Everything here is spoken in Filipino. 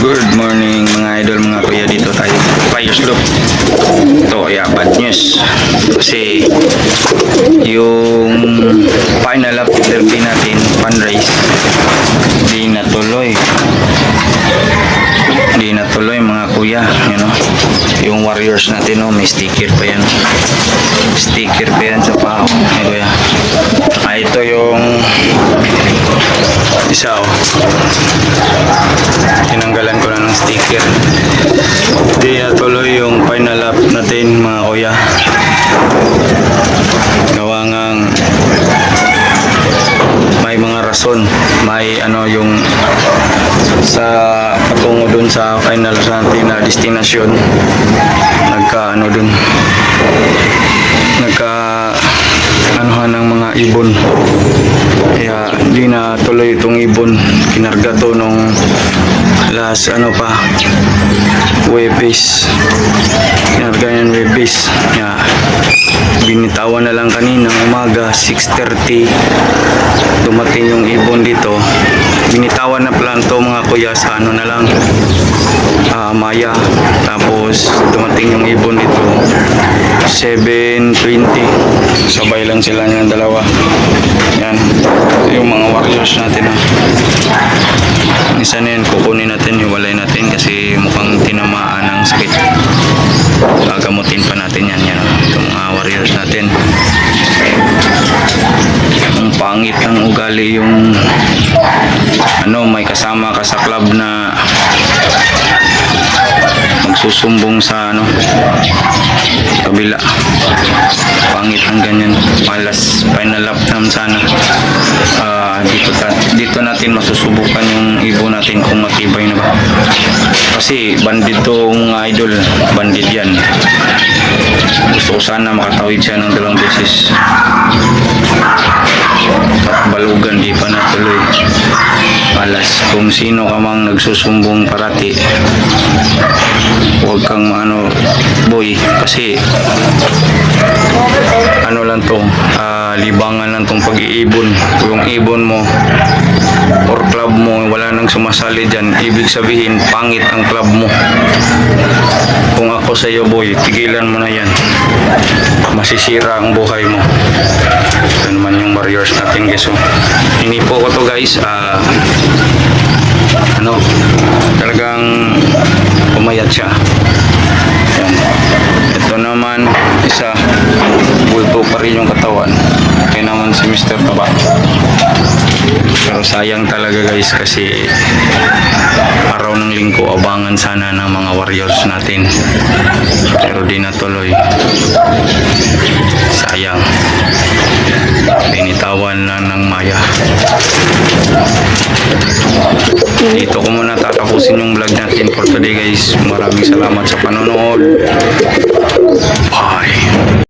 Good morning mga idol, mga kuya, dito tayo Fire Slope. Ito ay bad news kasi yung final lap derby natin, fundraise, di natuloy mga kuya. You know, yung Warriors natin, no, may sticker pa yan sa pao. Ay kuya, ito yung isa, tinanggalan ko na ng sticker. Di natuloy yung final lap natin mga kuya, gawa ngang may mga rason, may yung sa patungo dun sa final natin na destinasyon, nagka anuhan ng mga ibon, kaya di na tuloy itong ibon. Kinarga to nung last Webis, kinarga yan Webis, kaya binitawan na lang kaninang umaga 6:30 dumating yung ibon dito. Binitawan na pala to mga kuya sa na lang Maya, tapos dumating yung ibon dito 7:20, sabay lang sila ng dalawa. Yan yung mga Warriors natin, isa na yan, kukunin natin, hiwalay natin kasi mukhang tinamaan ng sakit. Gagamutin pa natin yan, itong mga Warriors natin. Ang pangit ng ugali yung may kasama ka sa club na magsusumbong sa kabila. Pangit ang ganyan. Malas final lap naman sana. Dito natin masusubukan yung ibon natin kung matibay na ba, kasi bandit to mga idol, bandit yan. Gusto ko sana makatawid siya ng 2 beses at balugan, di pa natuloy. Alas, kung sino ka mang nagsusumbong parati, huwag kang boy, kasi lang to, libangan lang tong pag-iibon. Yung ibon mo or club mo wala nang sumasali dyan, ibig sabihin pangit ang club mo. Kung ako sa iyo boy, tigilan mo na yan, masisira ang buhay mo. Ito naman yung Warriors natin guys. Hinipo ko to guys, talagang umayat siya. Yan. Ito naman isa, bulto pa rin yung katawan. Okay naman si Mr. Taba. Pero sayang talaga guys, kasi araw ng linggo abangan sana ng mga Warriors natin, pero di natuloy. Sayang, binitawan na ng Maya. Dito ko muna tatapusin yung vlog natin for today guys. Maraming salamat sa panonood. Bye.